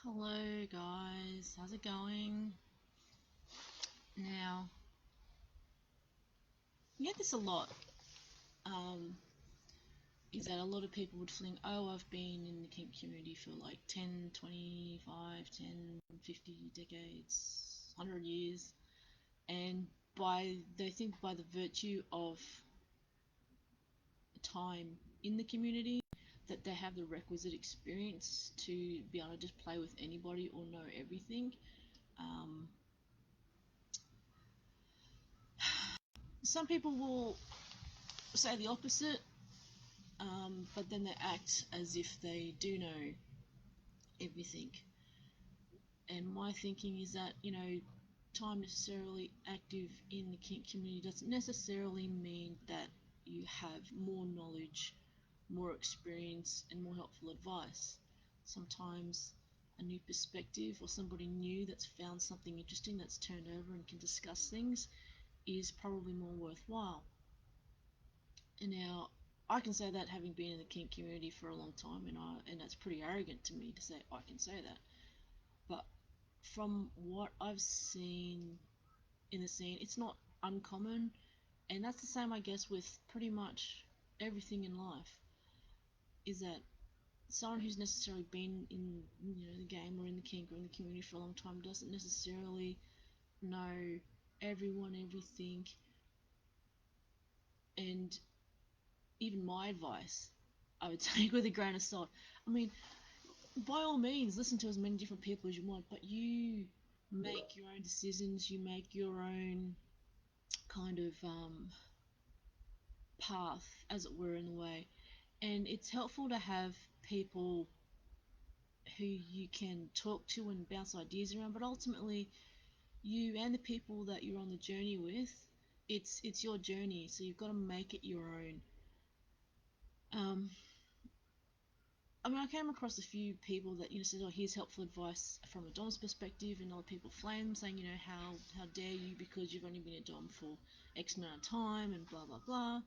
Hello guys, how's it going? Now, you get this a lot, um, is that a lot of people would think, oh, I've been in the kink community for like 10, 25, 10, 50 decades, 100 years, and they think by the virtue of time in the community that they have the requisite experience to be able to just play with anybody or know everything. Um, some people will say the opposite, but then they act as if they do know everything. And my thinking is that, time necessarily active in the kink community doesn't necessarily mean that you have more knowledge, more experience, and more helpful advice. Sometimes a new perspective or somebody new that's found something interesting that's turned over and can discuss things is probably more worthwhile. And now I can say that having been in the kink community for a long time, and that's pretty arrogant to me to say I can say that. But from what I've seen in the scene, it's not uncommon, and that's the same, I guess, with pretty much everything in life. Is that someone who's necessarily been in the game or in the kink or in the community for a long time doesn't necessarily know everyone, everything, and even my advice I would take with a grain of salt. I mean, by all means, listen to as many different people as you want, but you make your own decisions, you make your own kind of path, as it were, in a way. And it's helpful to have people who you can talk to and bounce ideas around, but ultimately, you and the people that you're on the journey with, it's your journey, so you've got to make it your own. Um, I mean, I came across a few people that said, "Oh, here's helpful advice from a dom's perspective," and other people flame saying, "How dare you because you've only been a dom for X amount of time," and blah blah blah.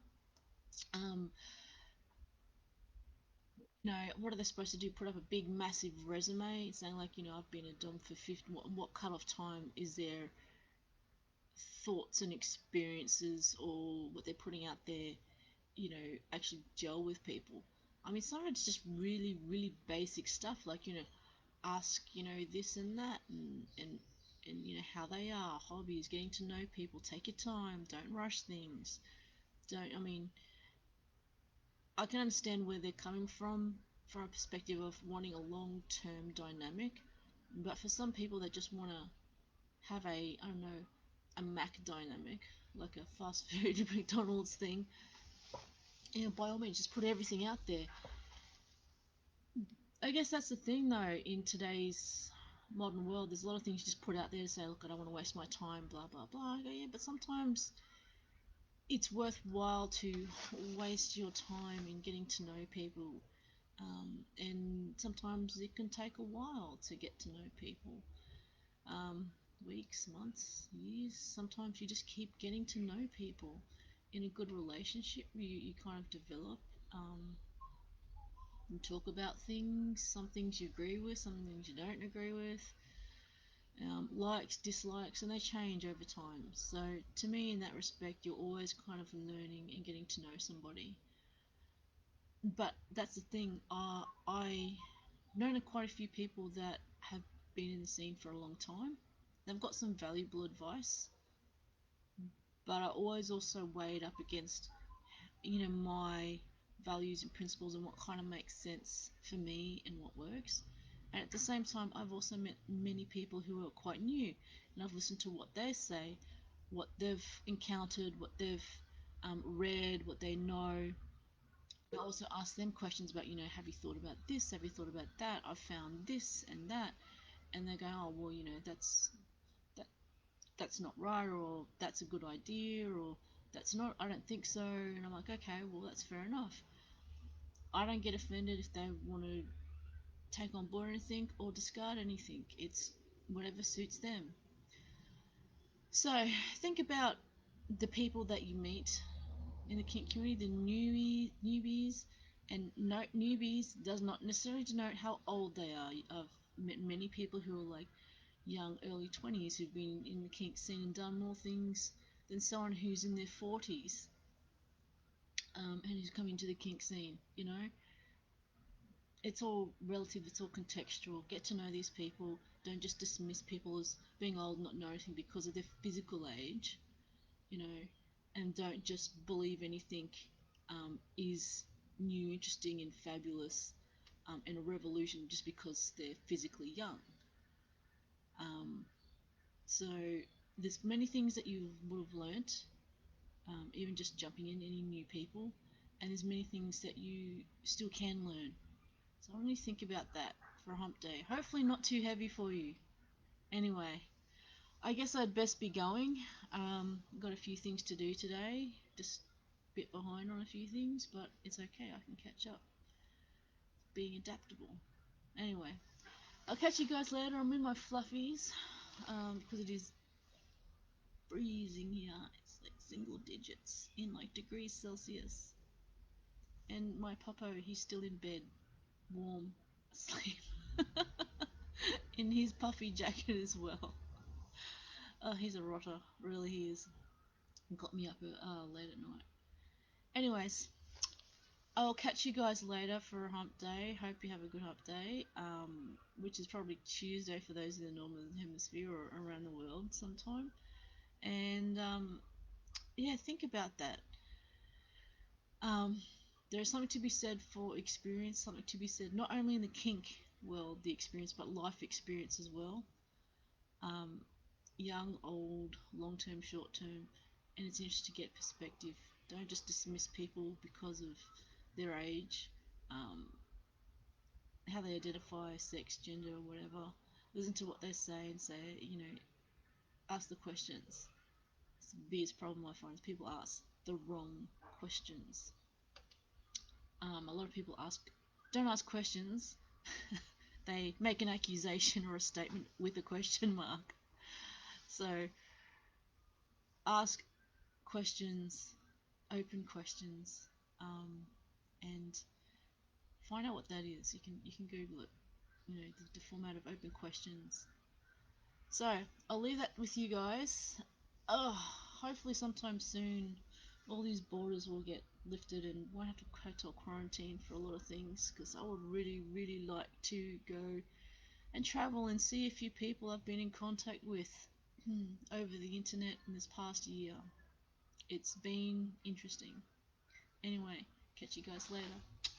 Um, what are they supposed to do? Put up a big, massive resume saying like, I've been a dom for 50. What cut-off time is their thoughts and experiences, or what they're putting out there, actually gel with people? I mean, some of it's just really, really basic stuff, like ask this and that, and how they are, hobbies, getting to know people, take your time, don't rush things. Don't I mean, I can understand where they're coming from a perspective of wanting a long-term dynamic, but for some people that just want to have a, I don't know, a Mac dynamic, like a fast food McDonald's thing, by all means just put everything out there. I guess that's the thing though, in today's modern world, there's a lot of things you just put out there to say, look, I don't want to waste my time, blah blah blah. I go, yeah, but sometimes it's worthwhile to waste your time in getting to know people, and sometimes it can take a while to get to know people. um, Weeks, months, years. Sometimes you just keep getting to know people. In a good relationship, you kind of develop, um, and talk about things. Some things you agree with, some things you don't agree with, likes, dislikes, and they change over time. So, to me, in that respect, you're always kind of learning and getting to know somebody. But that's the thing. I known quite a few people that have been in the scene for a long time. They've got some valuable advice, but I always also weigh it up against, my values and principles and what kind of makes sense for me and what works. And at the same time, I've also met many people who are quite new, and I've listened to what they say, what they've encountered, what they've read, what they know. I also ask them questions about, have you thought about this? Have you thought about that? I've found this and that, and they go, oh well, that that's not right, or that's a good idea, or that's not, I don't think so. And I'm like, okay, well, that's fair enough. I don't get offended if they want to take on board anything or discard anything. It's whatever suits them. So think about the people that you meet in the kink community, the newbies, and no, newbies does not necessarily denote how old they are. met many people who are like young, early 20s who've been in the kink scene and done more things than someone who's in their 40s, and who's coming into the kink scene. You know, it's all relative, it's all contextual. Get to know these people. Don't just dismiss people as being old, not knowing anything because of their physical age. You know, and don't just believe anything is new, interesting, and fabulous, and a revolution just because they're physically young. Um, so there's many things that you would have learnt, even just jumping in any new people, and there's many things that you still can learn. So I really think about that for a hump day. Hopefully not too heavy for you. Anyway, I guess I'd best be going. Got a few things to do today. Just a bit behind on a few things, but it's okay. I can catch up. Being adaptable. Anyway, I'll catch you guys later. I'm in my fluffies because it is freezing here. It's like single digits in like degrees Celsius. And my puppo, he's still in bed, warm, asleep, in his puffy jacket as well. Oh, he's a rotter, really he is. Got me up late at night. Anyways, I'll catch you guys later for a hump day. Hope you have a good hump day, which is probably Tuesday for those in the northern hemisphere or around the world sometime. And yeah, think about that. Um, there's something to be said for experience, something to be said not only in the kink world, the experience, but life experience as well. Um, young, old, long term, short term, and it's interesting to get perspective. Don't just dismiss people because of their age, um, how they identify, sex, gender, whatever. Listen to what they say and say, you know, ask the questions. It's the biggest problem I find is people ask the wrong questions. A lot of people don't ask questions. They make an accusation or a statement with a question mark. So ask questions, open questions, and find out what that is. You can Google it. You know the format of open questions. So I'll leave that with you guys. Oh, hopefully sometime soon, all these borders will get lifted and won't have to hotel quarantine for a lot of things. Because I would really, really like to go and travel and see a few people I've been in contact with over the internet in this past year. It's been interesting. Anyway, catch you guys later.